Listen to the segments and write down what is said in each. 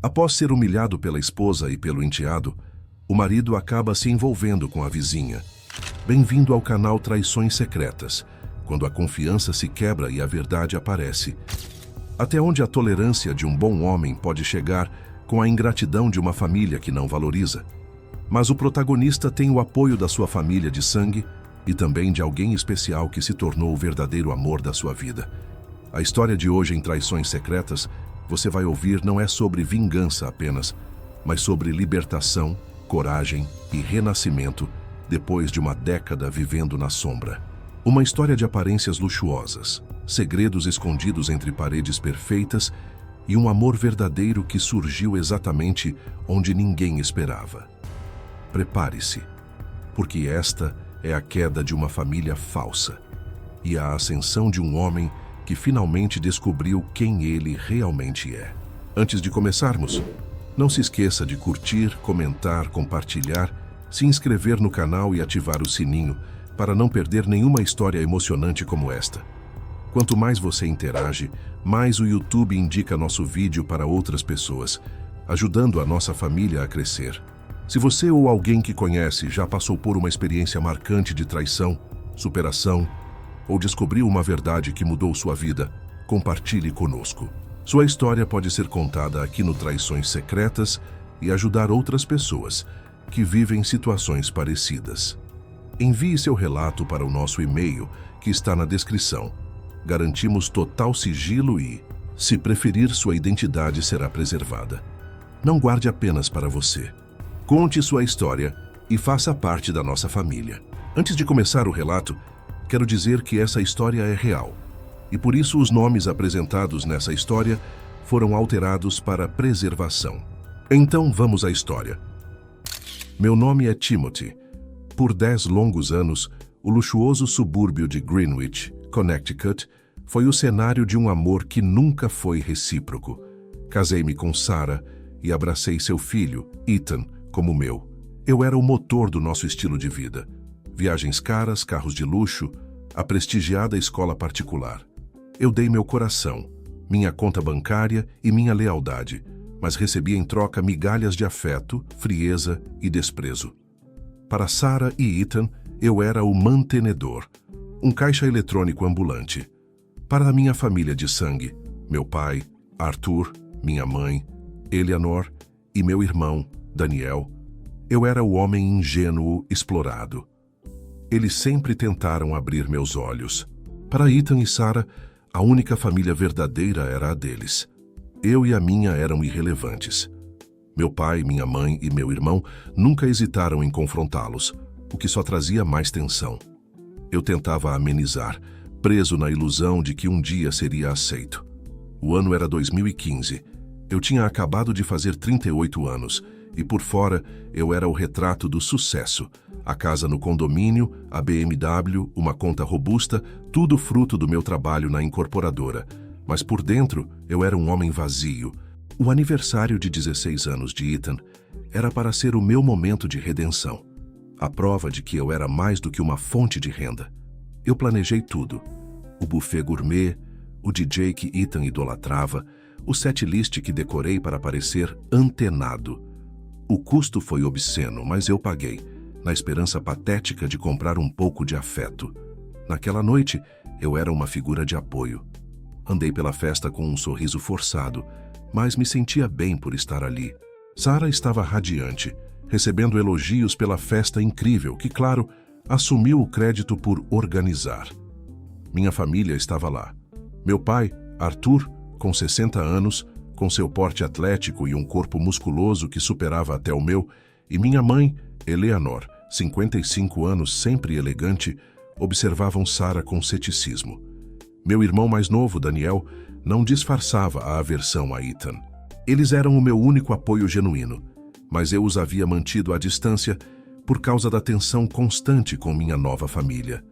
Após ser humilhado pela esposa e pelo enteado, o marido acaba se envolvendo com a vizinha. Bem-vindo ao canal Traições Secretas, quando a confiança se quebra e a verdade aparece. Até onde a tolerância de um bom homem pode chegar com a ingratidão de uma família que não valoriza. Mas o protagonista tem o apoio da sua família de sangue e também de alguém especial que se tornou o verdadeiro amor da sua vida. A história de hoje em Traições Secretas, você vai ouvir, não é sobre vingança apenas, mas sobre libertação, coragem e renascimento depois de uma década vivendo na sombra. Uma história de aparências luxuosas, segredos escondidos entre paredes perfeitas e um amor verdadeiro que surgiu exatamente onde ninguém esperava. Prepare-se, porque esta é a queda de uma família falsa e a ascensão de um homem que finalmente descobriu quem ele realmente é. Antes de começarmos, não se esqueça de curtir, comentar, compartilhar, se inscrever no canal e ativar o sininho para não perder nenhuma história emocionante como esta. Quanto mais você interage, mais o YouTube indica nosso vídeo para outras pessoas, ajudando a nossa família a crescer. Se você ou alguém que conhece já passou por uma experiência marcante de traição, superação, ou descobriu uma verdade que mudou sua vida, compartilhe conosco. Sua história pode ser contada aqui no Traições Secretas e ajudar outras pessoas que vivem situações parecidas. Envie seu relato para o nosso e-mail que está na descrição. Garantimos total sigilo e, se preferir, sua identidade será preservada. Não guarde apenas para você. Conte sua história e faça parte da nossa família. Antes de começar o relato, quero dizer que essa história é real, e por isso os nomes apresentados nessa história foram alterados para preservação. Então vamos à história. Meu nome é Timothy. Por 10 longos anos, o luxuoso subúrbio de Greenwich, Connecticut, foi o cenário de um amor que nunca foi recíproco. Casei-me com Sarah e abracei seu filho, Ethan, como meu. Eu era o motor do nosso estilo de vida. Viagens caras, carros de luxo, a prestigiada escola particular. Eu dei meu coração, minha conta bancária e minha lealdade, mas recebi em troca migalhas de afeto, frieza e desprezo. Para Sarah e Ethan, eu era o mantenedor, um caixa eletrônico ambulante. Para a minha família de sangue, meu pai, Arthur, minha mãe, Eleanor e meu irmão, Daniel, eu era o homem ingênuo explorado. Eles sempre tentaram abrir meus olhos. Para Ethan e Sarah, a única família verdadeira era a deles. Eu e a minha eram irrelevantes. Meu pai, minha mãe e meu irmão nunca hesitaram em confrontá-los, o que só trazia mais tensão. Eu tentava amenizar, preso na ilusão de que um dia seria aceito. O ano era 2015. Eu tinha acabado de fazer 38 anos e por fora eu era o retrato do sucesso. A casa no condomínio, a BMW, uma conta robusta, tudo fruto do meu trabalho na incorporadora. Mas por dentro eu era um homem vazio. O aniversário de 16 anos de Ethan era para ser o meu momento de redenção. A prova de que eu era mais do que uma fonte de renda. Eu planejei tudo. O buffet gourmet, o DJ que Ethan idolatrava, o setlist que decorei para parecer antenado. O custo foi obsceno, mas eu paguei, na esperança patética de comprar um pouco de afeto. Naquela noite, eu era uma figura de apoio. Andei pela festa com um sorriso forçado, mas me sentia bem por estar ali. Sarah estava radiante, recebendo elogios pela festa incrível que, claro, assumiu o crédito por organizar. Minha família estava lá. Meu pai, Arthur, com 60 anos, com seu porte atlético e um corpo musculoso que superava até o meu, e minha mãe, Eleanor, 55 anos, sempre elegante, observavam Sarah com ceticismo. Meu irmão mais novo, Daniel, não disfarçava a aversão a Ethan. Eles eram o meu único apoio genuíno, mas eu os havia mantido à distância por causa da tensão constante com minha nova família.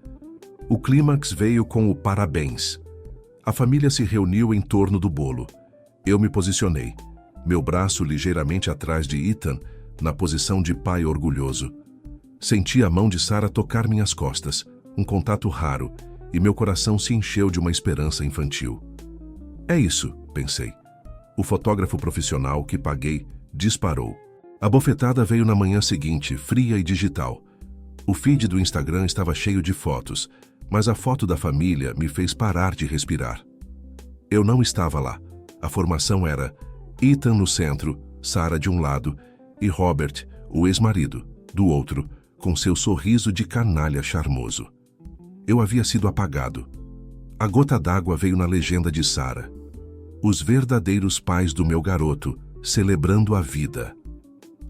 O clímax veio com o parabéns. A família se reuniu em torno do bolo. Eu me posicionei, meu braço ligeiramente atrás de Ethan, na posição de pai orgulhoso. Senti a mão de Sarah tocar minhas costas, um contato raro, e meu coração se encheu de uma esperança infantil. É isso, pensei. O fotógrafo profissional que paguei disparou. A bofetada veio na manhã seguinte, fria e digital. O feed do Instagram estava cheio de fotos, mas a foto da família me fez parar de respirar. Eu não estava lá. A formação era Ethan no centro, Sarah de um lado e Robert, o ex-marido, do outro, com seu sorriso de canalha charmoso. Eu havia sido apagado. A gota d'água veio na legenda de Sarah. Os verdadeiros pais do meu garoto, celebrando a vida.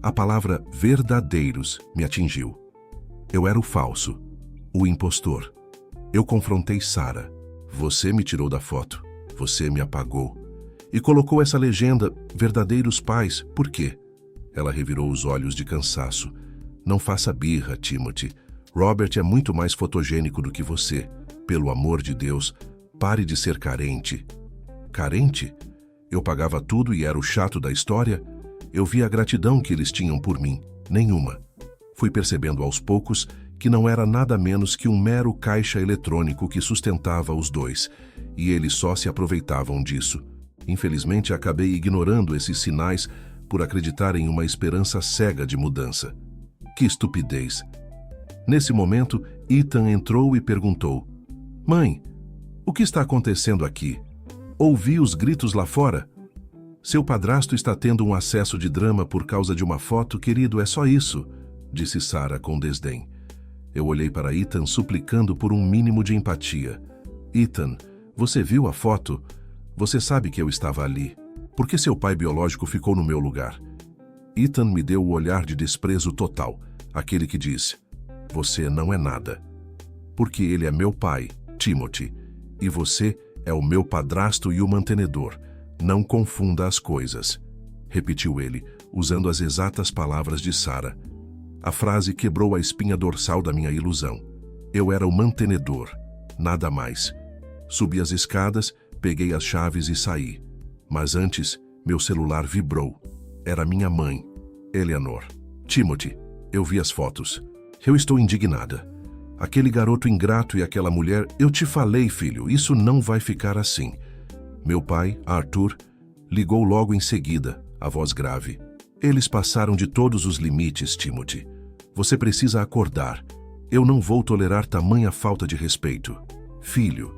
A palavra verdadeiros me atingiu. Eu era o falso, o impostor. Eu confrontei Sarah. Você me tirou da foto. Você me apagou. E colocou essa legenda, verdadeiros pais, por quê? Ela revirou os olhos de cansaço. Não faça birra, Timothy. Robert é muito mais fotogênico do que você. Pelo amor de Deus, pare de ser carente. Carente? Eu pagava tudo e era o chato da história? Eu via a gratidão que eles tinham por mim. Nenhuma. Fui percebendo aos poucos que não era nada menos que um mero caixa eletrônico que sustentava os dois, e eles só se aproveitavam disso. Infelizmente, acabei ignorando esses sinais por acreditar em uma esperança cega de mudança. Que estupidez! Nesse momento, Ethan entrou e perguntou: Mãe, o que está acontecendo aqui? Ouvi os gritos lá fora? Seu padrasto está tendo um acesso de drama por causa de uma foto, querido, é só isso, disse Sarah com desdém. Eu olhei para Ethan suplicando por um mínimo de empatia. Ethan, você viu a foto? Você sabe que eu estava ali. Por que seu pai biológico ficou no meu lugar? Ethan me deu o olhar de desprezo total, aquele que diz: você não é nada. Porque ele é meu pai, Timothy, e você é o meu padrasto e o mantenedor. Não confunda as coisas, repetiu ele, usando as exatas palavras de Sarah. A frase quebrou a espinha dorsal da minha ilusão. Eu era o mantenedor, nada mais. Subi as escadas, peguei as chaves e saí. Mas antes, meu celular vibrou. Era minha mãe, Eleanor. Timothy, eu vi as fotos. Eu estou indignada. Aquele garoto ingrato e aquela mulher, eu te falei, filho, isso não vai ficar assim. Meu pai, Arthur, ligou logo em seguida, a voz grave. Eles passaram de todos os limites, Timothy. Você precisa acordar. Eu não vou tolerar tamanha falta de respeito. Filho.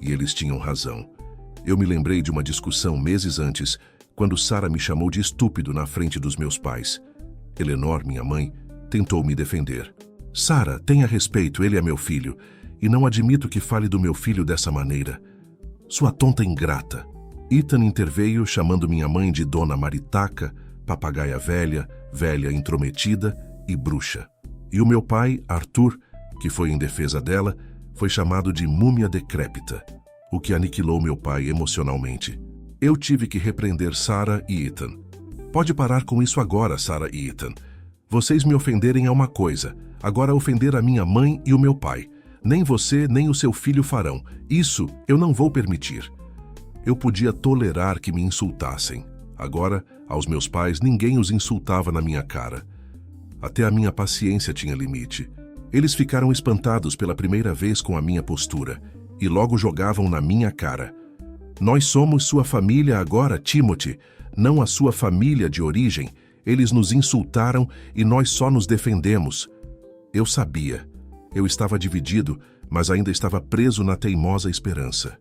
E eles tinham razão. Eu me lembrei de uma discussão meses antes, quando Sarah me chamou de estúpido na frente dos meus pais. Eleanor, minha mãe, tentou me defender. Sarah, tenha respeito, ele é meu filho, e não admito que fale do meu filho dessa maneira. Sua tonta ingrata. Ethan interveio, chamando minha mãe de Dona Maritaca, papagaia velha, velha intrometida e bruxa. E o meu pai, Arthur, que foi em defesa dela, foi chamado de múmia decrépita, o que aniquilou meu pai emocionalmente. Eu tive que repreender Sarah e Ethan. Pode parar com isso agora, Sarah e Ethan. Vocês me ofenderem é uma coisa, agora ofender a minha mãe e o meu pai. Nem você, nem o seu filho farão. Isso eu não vou permitir. Eu podia tolerar que me insultassem. Agora, aos meus pais, ninguém os insultava na minha cara. Até a minha paciência tinha limite. Eles ficaram espantados pela primeira vez com a minha postura e logo jogavam na minha cara. Nós somos sua família agora, Timothy, não a sua família de origem. Eles nos insultaram e nós só nos defendemos. Eu sabia. Eu estava dividido, mas ainda estava preso na teimosa esperança.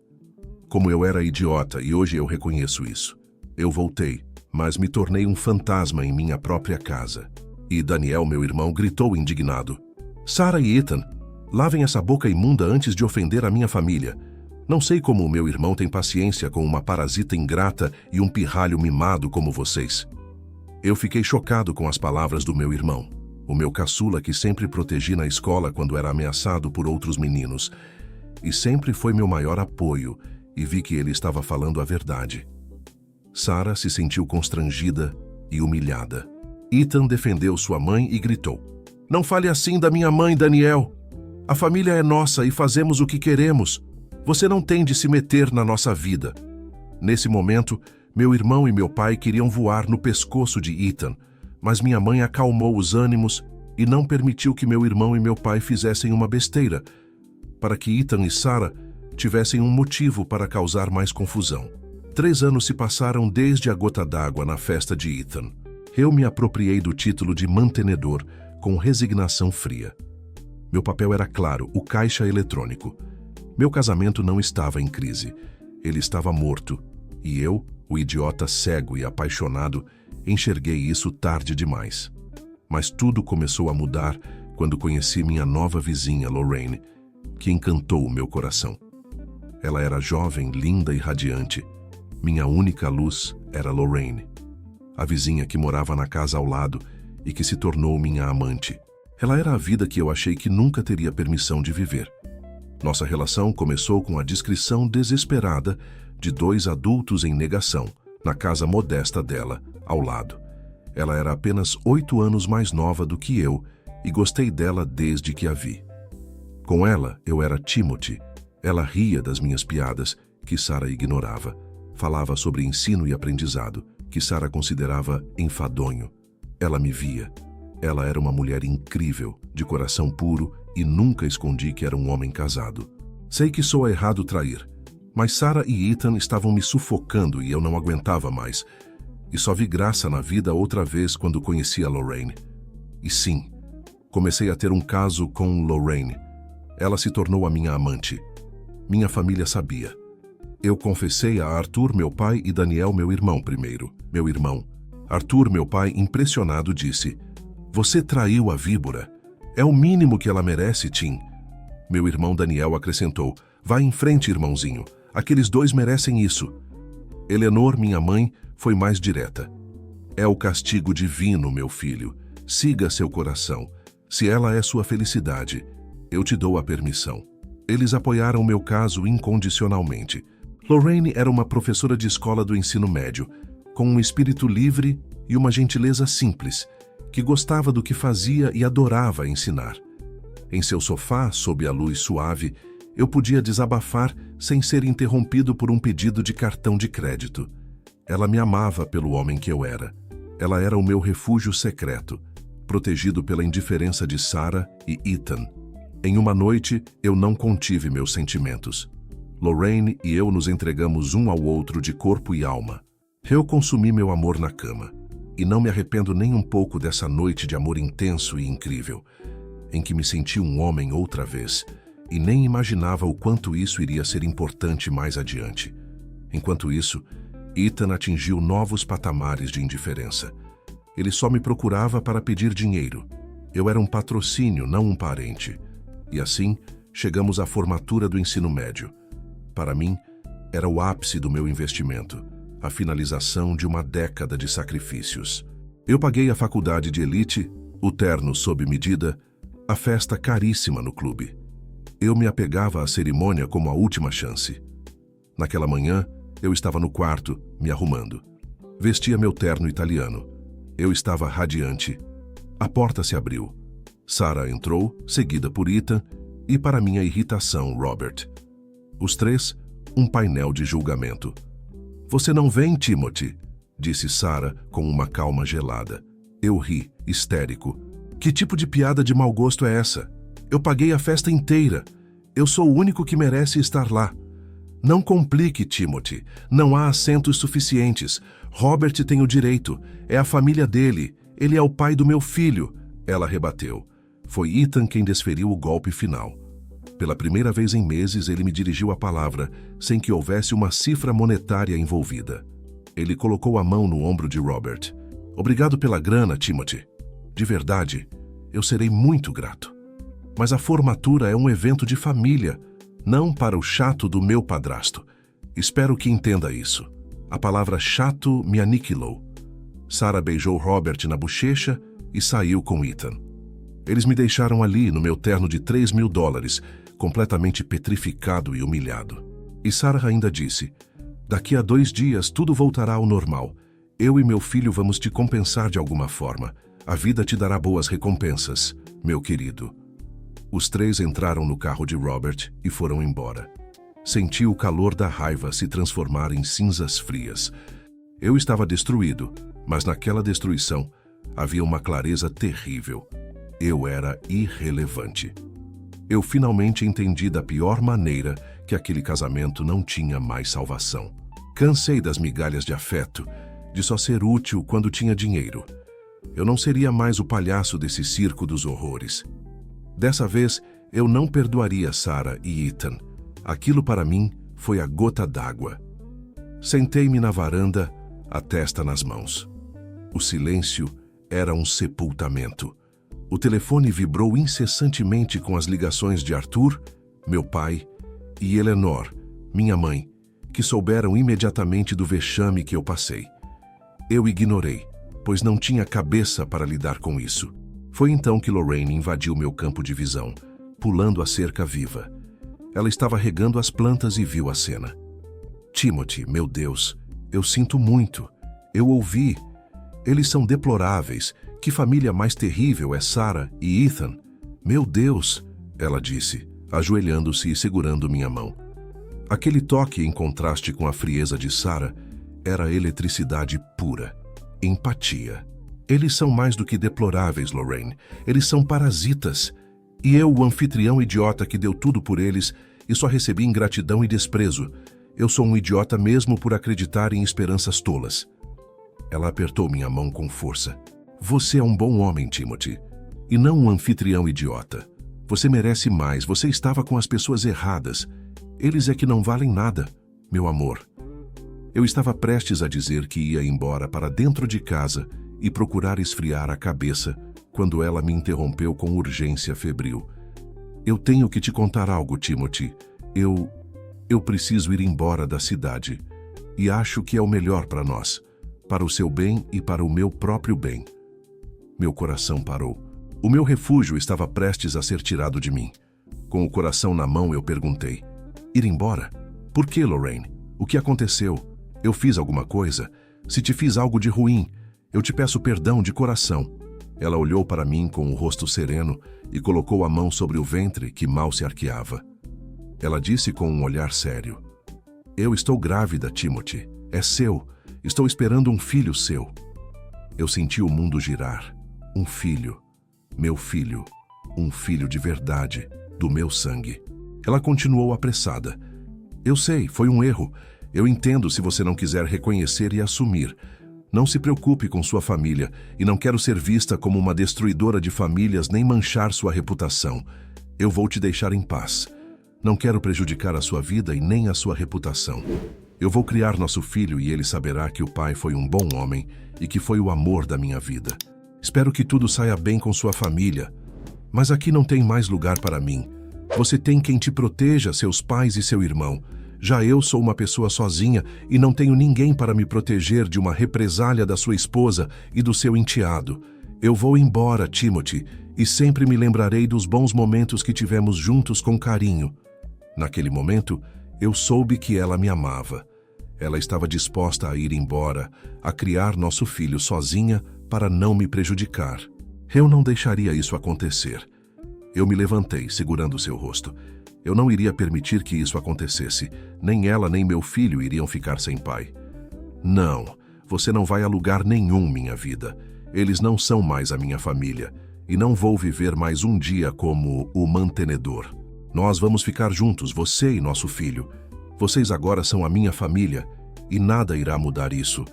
Como eu era idiota e hoje eu reconheço isso. Eu voltei, mas me tornei um fantasma em minha própria casa. E Daniel, meu irmão, gritou indignado. Sarah e Ethan, lavem essa boca imunda antes de ofender a minha família. Não sei como o meu irmão tem paciência com uma parasita ingrata e um pirralho mimado como vocês. Eu fiquei chocado com as palavras do meu irmão. O meu caçula que sempre protegi na escola quando era ameaçado por outros meninos. E sempre foi meu maior apoio, e vi que ele estava falando a verdade. Sarah se sentiu constrangida e humilhada. Ethan defendeu sua mãe e gritou: Não fale assim da minha mãe, Daniel. A família é nossa e fazemos o que queremos. Você não tem de se meter na nossa vida. Nesse momento, meu irmão e meu pai queriam voar no pescoço de Ethan, mas minha mãe acalmou os ânimos e não permitiu que meu irmão e meu pai fizessem uma besteira, para que Ethan e Sarah tivessem um motivo para causar mais confusão. 3 anos se passaram desde a gota d'água na festa de Ethan. Eu me apropriei do título de mantenedor com resignação fria. Meu papel era claro, o caixa eletrônico. Meu casamento não estava em crise. Ele estava morto. E eu, o idiota cego e apaixonado, enxerguei isso tarde demais. Mas tudo começou a mudar quando conheci minha nova vizinha, Lorraine, que encantou o meu coração. Ela era jovem, linda e radiante. Minha única luz era Lorraine, a vizinha que morava na casa ao lado e que se tornou minha amante. Ela era a vida que eu achei que nunca teria permissão de viver. Nossa relação começou com a discrição desesperada de 2 adultos em negação, na casa modesta dela, ao lado. Ela era apenas 8 anos mais nova do que eu e gostei dela desde que a vi. Com ela, eu era Timothy. Ela ria das minhas piadas, que Sarah ignorava. Falava sobre ensino e aprendizado, que Sarah considerava enfadonho. Ela me via. Ela era uma mulher incrível, de coração puro, e nunca escondi que era um homem casado. Sei que soa errado trair, mas Sarah e Ethan estavam me sufocando e eu não aguentava mais. E só vi graça na vida outra vez quando conheci a Lorraine. E sim, comecei a ter um caso com Lorraine. Ela se tornou a minha amante. Minha família sabia. Eu confessei a Arthur, meu pai, e Daniel, meu irmão, primeiro. Meu irmão. Arthur, meu pai, impressionado, disse: "Você traiu a víbora. É o mínimo que ela merece, Tim." Meu irmão Daniel acrescentou: "Vai em frente, irmãozinho. Aqueles 2 merecem isso." Eleanor, minha mãe, foi mais direta. "É o castigo divino, meu filho. Siga seu coração. Se ela é sua felicidade, eu te dou a permissão." Eles apoiaram meu caso incondicionalmente. Lorraine era uma professora de escola do ensino médio, com um espírito livre e uma gentileza simples, que gostava do que fazia e adorava ensinar. Em seu sofá, sob a luz suave, eu podia desabafar sem ser interrompido por um pedido de cartão de crédito. Ela me amava pelo homem que eu era. Ela era o meu refúgio secreto, protegido pela indiferença de Sarah e Ethan. Em uma noite, eu não contive meus sentimentos. Lorraine e eu nos entregamos um ao outro de corpo e alma. Eu consumi meu amor na cama. E não me arrependo nem um pouco dessa noite de amor intenso e incrível, em que me senti um homem outra vez, e nem imaginava o quanto isso iria ser importante mais adiante. Enquanto isso, Ethan atingiu novos patamares de indiferença. Ele só me procurava para pedir dinheiro. Eu era um patrocínio, não um parente. E assim, chegamos à formatura do ensino médio. Para mim, era o ápice do meu investimento, a finalização de uma década de sacrifícios. Eu paguei a faculdade de elite, o terno sob medida, a festa caríssima no clube. Eu me apegava à cerimônia como a última chance. Naquela manhã, eu estava no quarto, me arrumando. Vestia meu terno italiano. Eu estava radiante. A porta se abriu. Sarah entrou, seguida por Ethan, e para minha irritação, Robert. Os 3, um painel de julgamento. "Você não vem, Timothy?" disse Sarah com uma calma gelada. Eu ri, histérico. "Que tipo de piada de mau gosto é essa? Eu paguei a festa inteira. Eu sou o único que merece estar lá." "Não complique, Timothy. Não há assentos suficientes. Robert tem o direito. É a família dele. Ele é o pai do meu filho." Ela rebateu. Foi Ethan quem desferiu o golpe final. Pela primeira vez em meses, ele me dirigiu a palavra, sem que houvesse uma cifra monetária envolvida. Ele colocou a mão no ombro de Robert. "Obrigado pela grana, Timothy. De verdade, eu serei muito grato. Mas a formatura é um evento de família, não para o chato do meu padrasto. Espero que entenda isso." A palavra chato me aniquilou. Sarah beijou Robert na bochecha e saiu com Ethan. Eles me deixaram ali no meu terno de $3.000, completamente petrificado e humilhado. E Sarah ainda disse: "Daqui a 2 dias tudo voltará ao normal. Eu e meu filho vamos te compensar de alguma forma. A vida te dará boas recompensas, meu querido." Os 3 entraram no carro de Robert e foram embora. Senti o calor da raiva se transformar em cinzas frias. Eu estava destruído, mas naquela destruição havia uma clareza terrível. Eu era irrelevante. Eu finalmente entendi da pior maneira que aquele casamento não tinha mais salvação. Cansei das migalhas de afeto, de só ser útil quando tinha dinheiro. Eu não seria mais o palhaço desse circo dos horrores. Dessa vez, eu não perdoaria Sarah e Ethan. Aquilo para mim foi a gota d'água. Sentei-me na varanda, a testa nas mãos. O silêncio era um sepultamento. O telefone vibrou incessantemente com as ligações de Arthur, meu pai, e Eleanor, minha mãe, que souberam imediatamente do vexame que eu passei. Eu ignorei, pois não tinha cabeça para lidar com isso. Foi então que Lorraine invadiu meu campo de visão, pulando a cerca viva. Ela estava regando as plantas e viu a cena. Timothy, meu Deus, eu sinto muito. Eu ouvi. Eles são deploráveis. Que família mais terrível é Sarah e Ethan? Meu Deus, ela disse, ajoelhando-se e segurando minha mão. Aquele toque, em contraste com a frieza de Sarah, era eletricidade pura, empatia. Eles são mais do que deploráveis, Lorraine. Eles são parasitas. E eu, o anfitrião idiota que deu tudo por eles e só recebi ingratidão e desprezo. Eu sou um idiota mesmo por acreditar em esperanças tolas. Ela apertou minha mão com força. Você é um bom homem, Timothy, e não um anfitrião idiota. Você merece mais, você estava com as pessoas erradas. Eles é que não valem nada, meu amor. Eu estava prestes a dizer que ia embora para dentro de casa e procurar esfriar a cabeça, quando ela me interrompeu com urgência febril. Eu tenho que te contar algo, Timothy. Eu preciso ir embora da cidade. E acho que é o melhor para nós, para o seu bem e para o meu próprio bem. Meu coração parou. O meu refúgio estava prestes a ser tirado de mim. Com o coração na mão, eu perguntei: ir embora? Por que, Lorraine? O que aconteceu? Eu fiz alguma coisa? Se te fiz algo de ruim, eu te peço perdão de coração. Ela olhou para mim com o rosto sereno e colocou a mão sobre o ventre que mal se arqueava. Ela disse com um olhar sério: eu estou grávida, Timothy. É seu. Estou esperando um filho seu. Eu senti o mundo girar. Um filho. Meu filho. Um filho de verdade, do meu sangue. Ela continuou apressada. Eu sei, foi um erro. Eu entendo se você não quiser reconhecer e assumir. Não se preocupe com sua família, e não quero ser vista como uma destruidora de famílias nem manchar sua reputação. Eu vou te deixar em paz. Não quero prejudicar a sua vida e nem a sua reputação. Eu vou criar nosso filho e ele saberá que o pai foi um bom homem e que foi o amor da minha vida. Espero que tudo saia bem com sua família. Mas aqui não tem mais lugar para mim. Você tem quem te proteja, seus pais e seu irmão. Já eu sou uma pessoa sozinha e não tenho ninguém para me proteger de uma represália da sua esposa e do seu enteado. Eu vou embora, Timothy, e sempre me lembrarei dos bons momentos que tivemos juntos com carinho. Naquele momento, eu soube que ela me amava. Ela estava disposta a ir embora, a criar nosso filho sozinha para não me prejudicar. Eu não deixaria isso acontecer. Eu me levantei, segurando seu rosto. Eu não iria permitir que isso acontecesse. Nem ela nem meu filho iriam ficar sem pai. Não, você não vai a lugar nenhum, minha vida. Eles não são mais a minha família. E não vou viver mais um dia como o mantenedor. Nós vamos ficar juntos, você e nosso filho. Vocês agora são a minha família e nada irá mudar isso.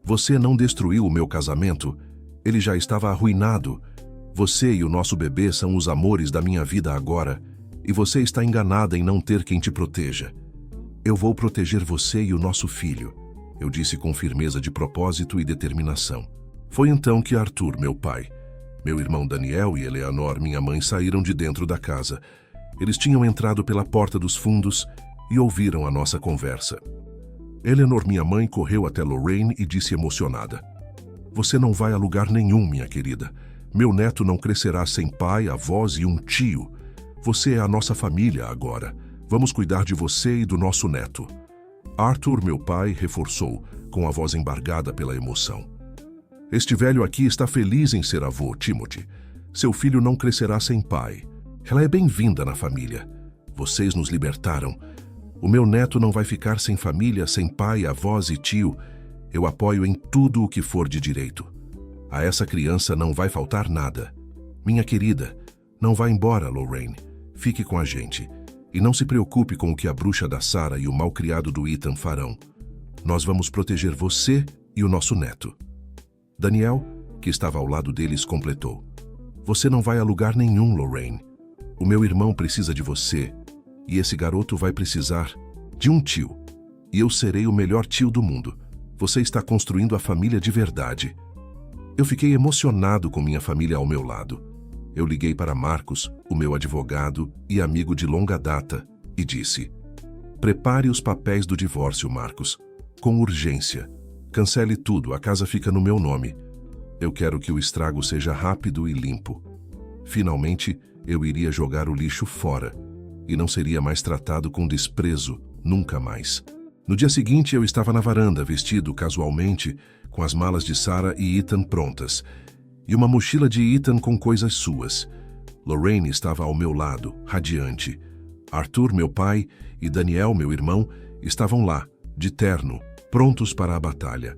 Você não destruiu o meu casamento. Ele já estava arruinado. Você e o nosso bebê são os amores da minha vida agora. E você está enganada em não ter quem te proteja. Eu vou proteger você e o nosso filho, eu disse com firmeza de propósito e determinação. Foi então que Arthur, meu pai, meu irmão Daniel e Eleanor, minha mãe, saíram de dentro da casa. Eles tinham entrado pela porta dos fundos e ouviram a nossa conversa. Eleanor, minha mãe, correu até Lorraine e disse emocionada: você não vai a lugar nenhum, minha querida. Meu neto não crescerá sem pai, avós e um tio. Você é a nossa família agora. Vamos cuidar de você e do nosso neto. Arthur, meu pai, reforçou, com a voz embargada pela emoção. Este velho aqui está feliz em ser avô, Timothy. Seu filho não crescerá sem pai. Ela é bem-vinda na família. Vocês nos libertaram. O meu neto não vai ficar sem família, sem pai, avós e tio. Eu apoio em tudo o que for de direito. A essa criança não vai faltar nada. Minha querida, não vá embora, Lorraine. Fique com a gente. E não se preocupe com o que a bruxa da Sarah e o malcriado do Ethan farão. Nós vamos proteger você e o nosso neto. Daniel, que estava ao lado deles, completou. Você não vai a lugar nenhum, Lorraine. O meu irmão precisa de você, e esse garoto vai precisar de um tio. E eu serei o melhor tio do mundo. Você está construindo a família de verdade. Eu fiquei emocionado com minha família ao meu lado. Eu liguei para Marcos, o meu advogado e amigo de longa data, e disse: prepare os papéis do divórcio, Marcos, com urgência. Cancele tudo, a casa fica no meu nome. Eu quero que o estrago seja rápido e limpo. Finalmente, eu iria jogar o lixo fora e não seria mais tratado com desprezo, nunca mais. No dia seguinte, eu estava na varanda, vestido casualmente, com as malas de Sarah e Ethan prontas, e uma mochila de Ethan com coisas suas. Lorraine estava ao meu lado, radiante. Arthur, meu pai, e Daniel, meu irmão, estavam lá, de terno, prontos para a batalha.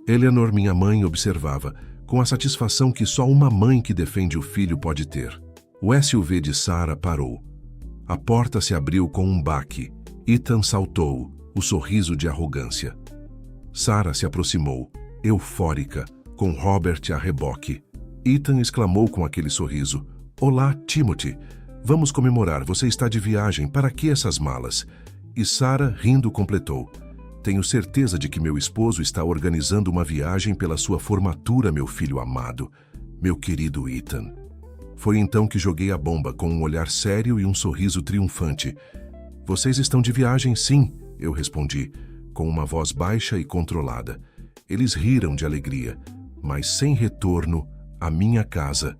Eleanor, minha mãe, observava, com a satisfação que só uma mãe que defende o filho pode ter. O SUV de Sarah parou. A porta se abriu com um baque. Ethan saltou, o sorriso de arrogância. Sarah se aproximou, eufórica, com Robert a reboque. Ethan exclamou com aquele sorriso: Olá, Timothy. Vamos comemorar, você está de viagem, para que essas malas? E Sarah, rindo, completou: Tenho certeza de que meu esposo está organizando uma viagem pela sua formatura, meu filho amado, meu querido Ethan. Foi então que joguei a bomba com um olhar sério e um sorriso triunfante. Vocês estão de viagem, sim, eu respondi, com uma voz baixa e controlada. Eles riram de alegria, mas sem retorno à minha casa,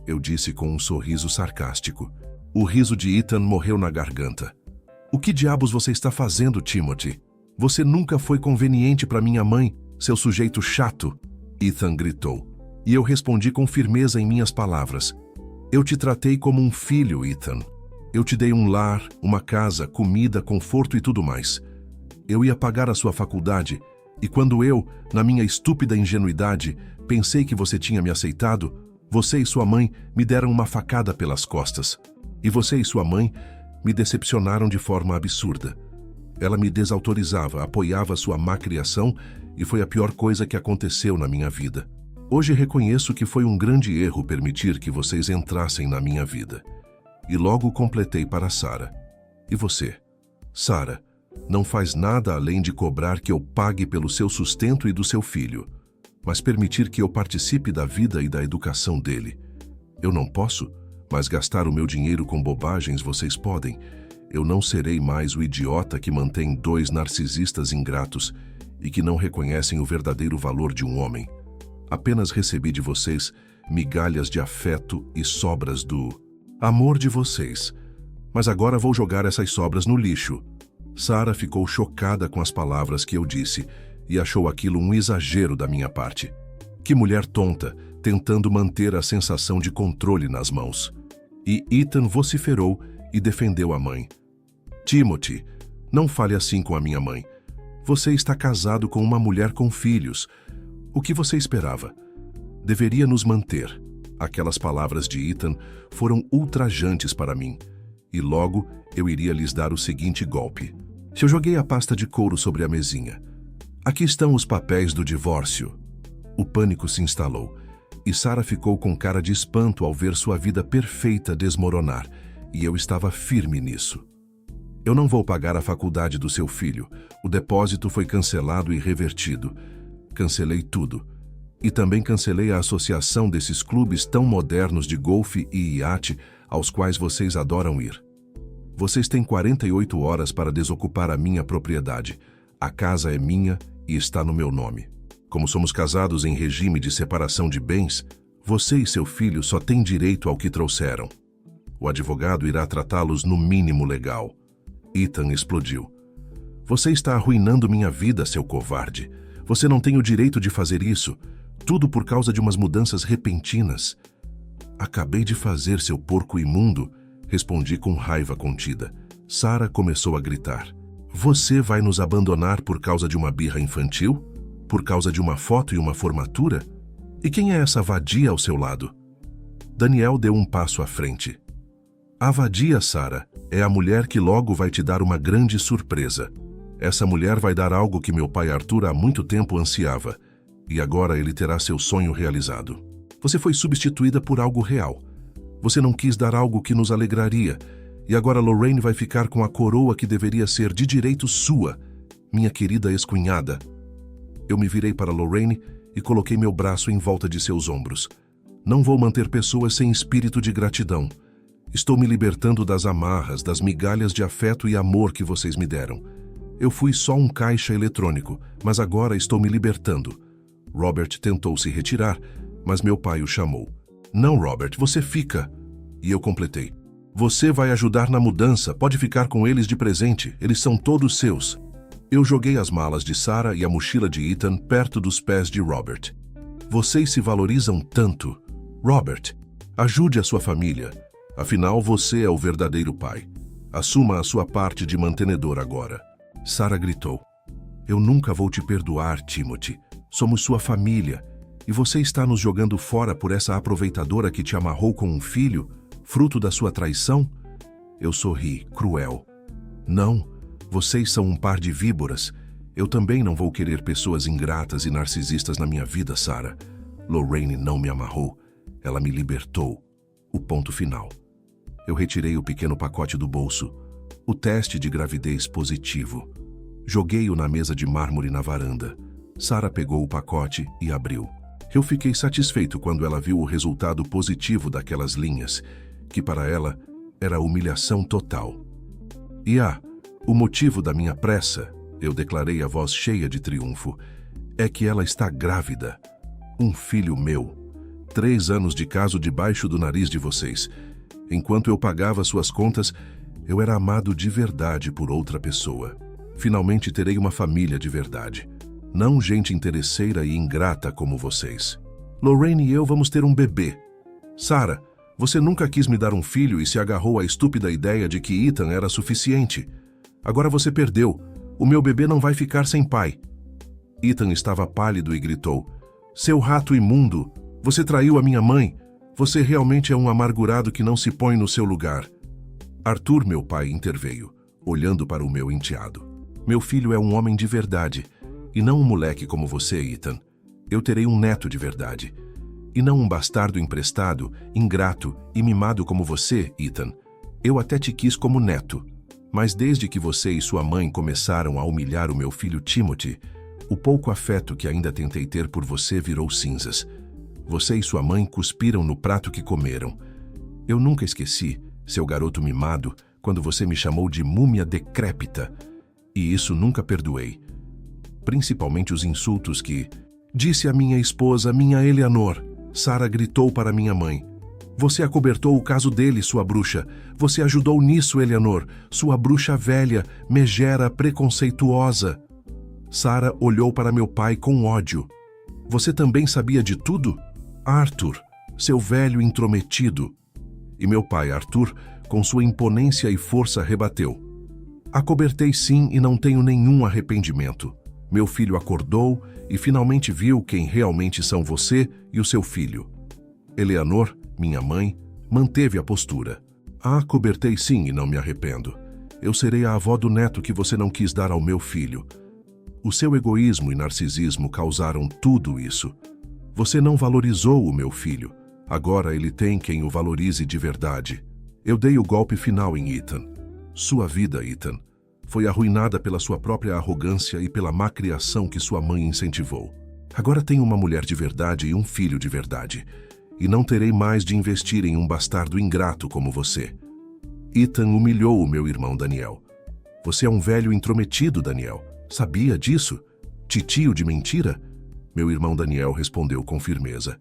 eu disse com um sorriso sarcástico. O riso de Ethan morreu na garganta. O que diabos você está fazendo, Timothy? Você nunca foi conveniente para minha mãe, seu sujeito chato, Ethan gritou. E eu respondi com firmeza em minhas palavras. Eu te tratei como um filho, Ethan. Eu te dei um lar, uma casa, comida, conforto e tudo mais. Eu ia pagar a sua faculdade, e quando eu, na minha estúpida ingenuidade, pensei que você tinha me aceitado, você e sua mãe me deram uma facada pelas costas. E você e sua mãe me decepcionaram de forma absurda. Ela me desautorizava, apoiava sua má criação e foi a pior coisa que aconteceu na minha vida. Hoje reconheço que foi um grande erro permitir que vocês entrassem na minha vida. E logo completei para Sarah. E você? Sarah, não faz nada além de cobrar que eu pague pelo seu sustento e do seu filho, mas permitir que eu participe da vida e da educação dele. Eu não posso, mas gastar o meu dinheiro com bobagens vocês podem. Eu não serei mais o idiota que mantém dois narcisistas ingratos e que não reconhecem o verdadeiro valor de um homem. Apenas recebi de vocês migalhas de afeto e sobras do amor de vocês. Mas agora vou jogar essas sobras no lixo. Sarah ficou chocada com as palavras que eu disse e achou aquilo um exagero da minha parte. Que mulher tonta, tentando manter a sensação de controle nas mãos. E Ethan vociferou e defendeu a mãe. Timothy, não fale assim com a minha mãe. Você está casado com uma mulher com filhos. O que você esperava? Deveria nos manter. Aquelas palavras de Ethan foram ultrajantes para mim. E logo eu iria lhes dar o seguinte golpe. Eu joguei a pasta de couro sobre a mesinha. Aqui estão os papéis do divórcio. O pânico se instalou. E Sarah ficou com cara de espanto ao ver sua vida perfeita desmoronar. E eu estava firme nisso. Eu não vou pagar a faculdade do seu filho. O depósito foi cancelado e revertido. Cancelei tudo. E também cancelei a associação desses clubes tão modernos de golfe e iate aos quais vocês adoram ir. Vocês têm 48 horas para desocupar a minha propriedade. A casa é minha e está no meu nome. Como somos casados em regime de separação de bens, você e seu filho só têm direito ao que trouxeram. O advogado irá tratá-los no mínimo legal. Ethan explodiu. Você está arruinando minha vida, seu covarde. Você não tem o direito de fazer isso. Tudo por causa de umas mudanças repentinas. Acabei de fazer, seu porco imundo, respondi com raiva contida. Sarah começou a gritar. Você vai nos abandonar por causa de uma birra infantil? Por causa de uma foto e uma formatura? E quem é essa vadia ao seu lado? Daniel deu um passo à frente. A vadia, Sarah, é a mulher que logo vai te dar uma grande surpresa. Essa mulher vai dar algo que meu pai Arthur há muito tempo ansiava, e agora ele terá seu sonho realizado. Você foi substituída por algo real. Você não quis dar algo que nos alegraria, e agora Lorraine vai ficar com a coroa que deveria ser de direito sua, minha querida ex-cunhada. Eu me virei para Lorraine e coloquei meu braço em volta de seus ombros. Não vou manter pessoas sem espírito de gratidão. Estou me libertando das amarras, das migalhas de afeto e amor que vocês me deram. Eu fui só um caixa eletrônico, mas agora estou me libertando. Robert tentou se retirar, mas meu pai o chamou. Não, Robert, você fica. E eu completei. Você vai ajudar na mudança, pode ficar com eles de presente, eles são todos seus. Eu joguei as malas de Sarah e a mochila de Ethan perto dos pés de Robert. Vocês se valorizam tanto. Robert, ajude a sua família. Afinal, você é o verdadeiro pai. Assuma a sua parte de mantenedor agora. Sarah gritou. Eu nunca vou te perdoar, Timothy. Somos sua família. E você está nos jogando fora por essa aproveitadora que te amarrou com um filho, fruto da sua traição? Eu sorri, cruel. Não, vocês são um par de víboras. Eu também não vou querer pessoas ingratas e narcisistas na minha vida, Sarah. Lorraine não me amarrou. Ela me libertou. O ponto final. Eu retirei o pequeno pacote do bolso. O teste de gravidez positivo. Joguei-o na mesa de mármore na varanda. Sarah pegou o pacote e abriu. Eu fiquei satisfeito quando ela viu o resultado positivo daquelas linhas, que para ela era humilhação total. E o motivo da minha pressa, eu declarei a voz cheia de triunfo, é que ela está grávida. Um filho meu. 3 anos de caso debaixo do nariz de vocês. Enquanto eu pagava suas contas, eu era amado de verdade por outra pessoa. Finalmente terei uma família de verdade. Não gente interesseira e ingrata como vocês. Lorraine e eu vamos ter um bebê. Sarah, você nunca quis me dar um filho e se agarrou à estúpida ideia de que Ethan era suficiente. Agora você perdeu. O meu bebê não vai ficar sem pai. Ethan estava pálido e gritou. Seu rato imundo, você traiu a minha mãe. Você realmente é um amargurado que não se põe no seu lugar. Arthur, meu pai, interveio, olhando para o meu enteado. Meu filho é um homem de verdade. E não um moleque como você, Ethan. Eu terei um neto de verdade. E não um bastardo emprestado, ingrato e mimado como você, Ethan. Eu até te quis como neto. Mas desde que você e sua mãe começaram a humilhar o meu filho Timothy, o pouco afeto que ainda tentei ter por você virou cinzas. Você e sua mãe cuspiram no prato que comeram. Eu nunca esqueci, seu garoto mimado, quando você me chamou de múmia decrépita. E isso nunca perdoei. Principalmente os insultos que... Disse a minha esposa, minha Eleanor. Sarah gritou para minha mãe. Você acobertou o caso dele, sua bruxa. Você ajudou nisso, Eleanor. Sua bruxa velha, megera, preconceituosa. Sarah olhou para meu pai com ódio. Você também sabia de tudo? Arthur, seu velho intrometido. E meu pai, Arthur, com sua imponência e força, rebateu. Acobertei sim e não tenho nenhum arrependimento. Meu filho acordou e finalmente viu quem realmente são você e o seu filho. Eleanor, minha mãe, manteve a postura. Acobertei sim e não me arrependo. Eu serei a avó do neto que você não quis dar ao meu filho. O seu egoísmo e narcisismo causaram tudo isso. Você não valorizou o meu filho. Agora ele tem quem o valorize de verdade. Eu dei o golpe final em Ethan. Sua vida, Ethan, foi arruinada pela sua própria arrogância e pela má criação que sua mãe incentivou. Agora tenho uma mulher de verdade e um filho de verdade. E não terei mais de investir em um bastardo ingrato como você. Ethan humilhou o meu irmão Daniel. Você é um velho intrometido, Daniel. Sabia disso? Titio de mentira? Meu irmão Daniel respondeu com firmeza.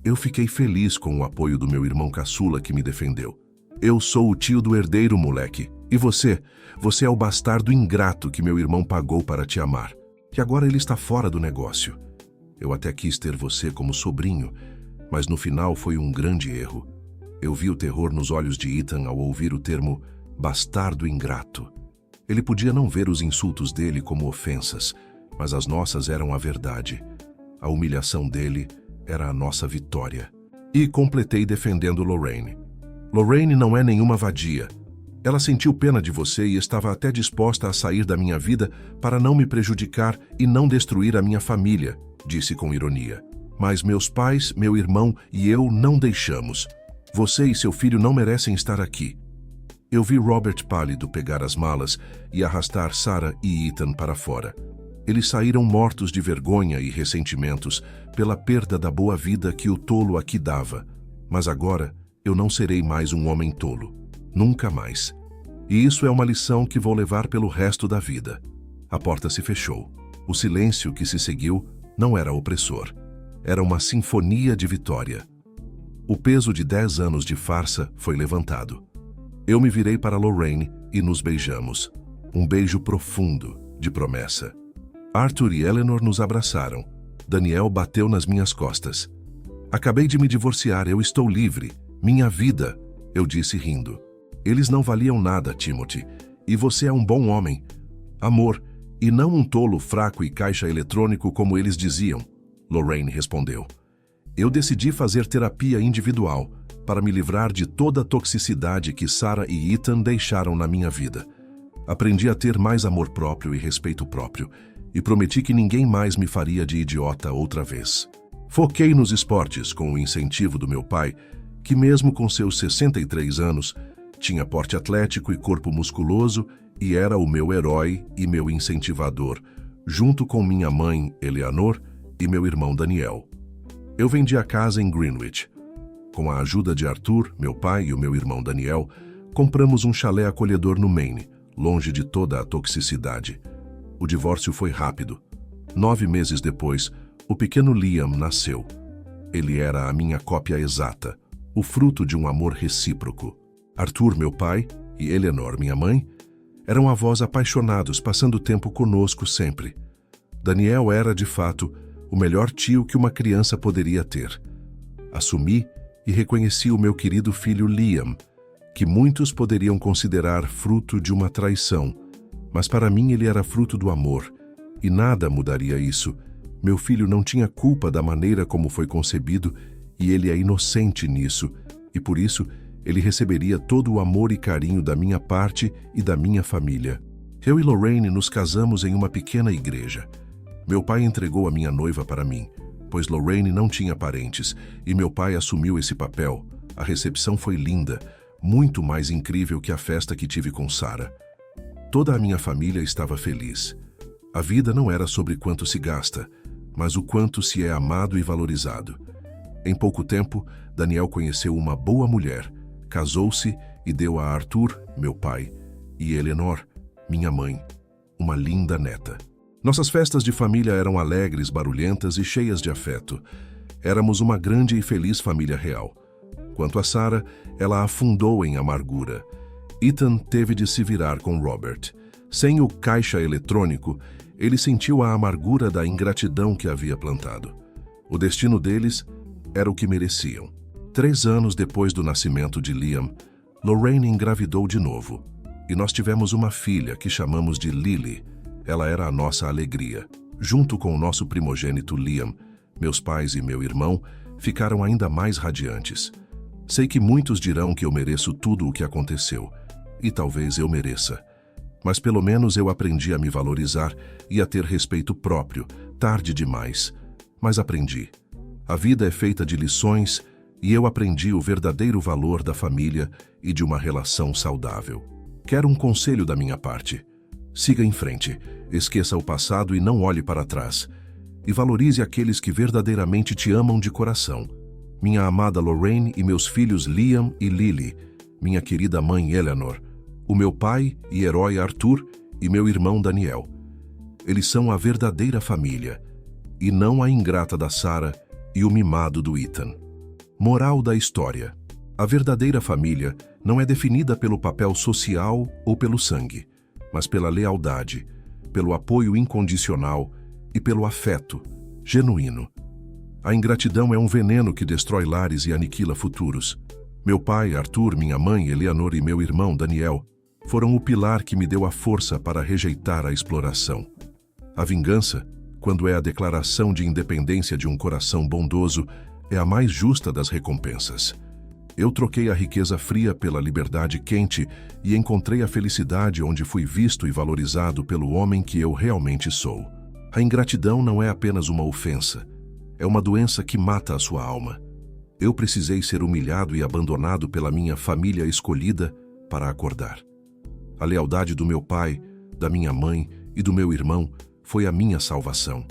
Eu fiquei feliz com o apoio do meu irmão caçula que me defendeu. Eu sou o tio do herdeiro, moleque. E você? Você é o bastardo ingrato que meu irmão pagou para te amar. E agora ele está fora do negócio. Eu até quis ter você como sobrinho, mas no final foi um grande erro. Eu vi o terror nos olhos de Ethan ao ouvir o termo bastardo ingrato. Ele podia não ver os insultos dele como ofensas, mas as nossas eram a verdade. A humilhação dele era a nossa vitória. E completei defendendo Lorraine. Lorraine não é nenhuma vadia. Ela sentiu pena de você e estava até disposta a sair da minha vida para não me prejudicar e não destruir a minha família, disse com ironia. Mas meus pais, meu irmão e eu não deixamos. Você e seu filho não merecem estar aqui. Eu vi Robert pálido pegar as malas e arrastar Sarah e Ethan para fora. Eles saíram mortos de vergonha e ressentimentos pela perda da boa vida que o tolo aqui dava. Mas agora eu não serei mais um homem tolo. Nunca mais. E isso é uma lição que vou levar pelo resto da vida. A porta se fechou. O silêncio que se seguiu não era opressor. Era uma sinfonia de vitória. O peso de 10 anos de farsa foi levantado. Eu me virei para Lorraine e nos beijamos. Um beijo profundo, de promessa. Arthur e Eleanor nos abraçaram. Daniel bateu nas minhas costas. Acabei de me divorciar, eu estou livre. Minha vida, eu disse rindo. Eles não valiam nada, Timothy. E você é um bom homem. Amor, e não um tolo fraco e caixa eletrônico como eles diziam. Lorraine respondeu. Eu decidi fazer terapia individual para me livrar de toda a toxicidade que Sarah e Ethan deixaram na minha vida. Aprendi a ter mais amor próprio e respeito próprio, e prometi que ninguém mais me faria de idiota outra vez. Foquei nos esportes com o incentivo do meu pai, que mesmo com seus 63 anos, tinha porte atlético e corpo musculoso e era o meu herói e meu incentivador, junto com minha mãe, Eleanor, e meu irmão Daniel. Eu vendi a casa em Greenwich. Com a ajuda de Arthur, meu pai e o meu irmão Daniel, compramos um chalé acolhedor no Maine, longe de toda a toxicidade. O divórcio foi rápido. 9 meses depois, o pequeno Liam nasceu. Ele era a minha cópia exata, o fruto de um amor recíproco. Arthur, meu pai, e Eleanor, minha mãe, eram avós apaixonados, passando tempo conosco sempre. Daniel era, de fato, o melhor tio que uma criança poderia ter. Assumi e reconheci o meu querido filho Liam, que muitos poderiam considerar fruto de uma traição, mas para mim ele era fruto do amor, e nada mudaria isso. Meu filho não tinha culpa da maneira como foi concebido, e ele é inocente nisso, e por isso ele receberia todo o amor e carinho da minha parte e da minha família. Eu e Lorraine nos casamos em uma pequena igreja. Meu pai entregou a minha noiva para mim, pois Lorraine não tinha parentes, e meu pai assumiu esse papel. A recepção foi linda, muito mais incrível que a festa que tive com Sarah. Toda a minha família estava feliz. A vida não era sobre quanto se gasta, mas o quanto se é amado e valorizado. Em pouco tempo, Daniel conheceu uma boa mulher, casou-se e deu a Arthur, meu pai, e Eleanor, minha mãe, uma linda neta. Nossas festas de família eram alegres, barulhentas e cheias de afeto. Éramos uma grande e feliz família real. Quanto a Sarah, ela afundou em amargura. Ethan teve de se virar com Robert. Sem o caixa eletrônico, ele sentiu a amargura da ingratidão que havia plantado. O destino deles era o que mereciam. 3 anos depois do nascimento de Liam, Lorraine engravidou de novo. E nós tivemos uma filha que chamamos de Lily. Ela era a nossa alegria. Junto com o nosso primogênito Liam, meus pais e meu irmão ficaram ainda mais radiantes. Sei que muitos dirão que eu mereço tudo o que aconteceu, e talvez eu mereça. Mas pelo menos eu aprendi a me valorizar e a ter respeito próprio, tarde demais. Mas aprendi. A vida é feita de lições e eu aprendi o verdadeiro valor da família e de uma relação saudável. Quero um conselho da minha parte. Siga em frente, esqueça o passado e não olhe para trás. E valorize aqueles que verdadeiramente te amam de coração. Minha amada Lorraine e meus filhos Liam e Lily, minha querida mãe Eleanor, o meu pai e herói Arthur e meu irmão Daniel. Eles são a verdadeira família, e não a ingrata da Sarah e o mimado do Ethan. Moral da história. A verdadeira família não é definida pelo papel social ou pelo sangue, mas pela lealdade, pelo apoio incondicional e pelo afeto genuíno. A ingratidão é um veneno que destrói lares e aniquila futuros. Meu pai, Arthur, minha mãe, Eleanor e meu irmão, Daniel, foram o pilar que me deu a força para rejeitar a exploração. A vingança, quando é a declaração de independência de um coração bondoso, é a mais justa das recompensas. Eu troquei a riqueza fria pela liberdade quente e encontrei a felicidade onde fui visto e valorizado pelo homem que eu realmente sou. A ingratidão não é apenas uma ofensa, é uma doença que mata a sua alma. Eu precisei ser humilhado e abandonado pela minha família escolhida para acordar. A lealdade do meu pai, da minha mãe e do meu irmão foi a minha salvação.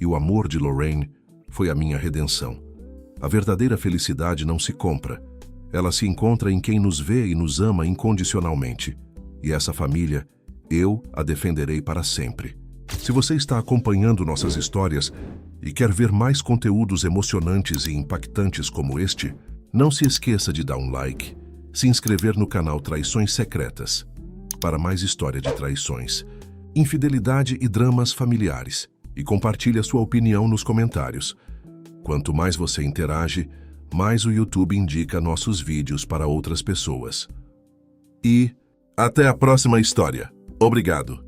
E o amor de Lorraine foi a minha redenção. A verdadeira felicidade não se compra. Ela se encontra em quem nos vê e nos ama incondicionalmente. E essa família, eu a defenderei para sempre. Se você está acompanhando nossas histórias e quer ver mais conteúdos emocionantes e impactantes como este, não se esqueça de dar um like, se inscrever no canal Traições Secretas, para mais história de traições, infidelidade e dramas familiares, e compartilhe a sua opinião nos comentários. Quanto mais você interage, mais o YouTube indica nossos vídeos para outras pessoas. E até a próxima história. Obrigado!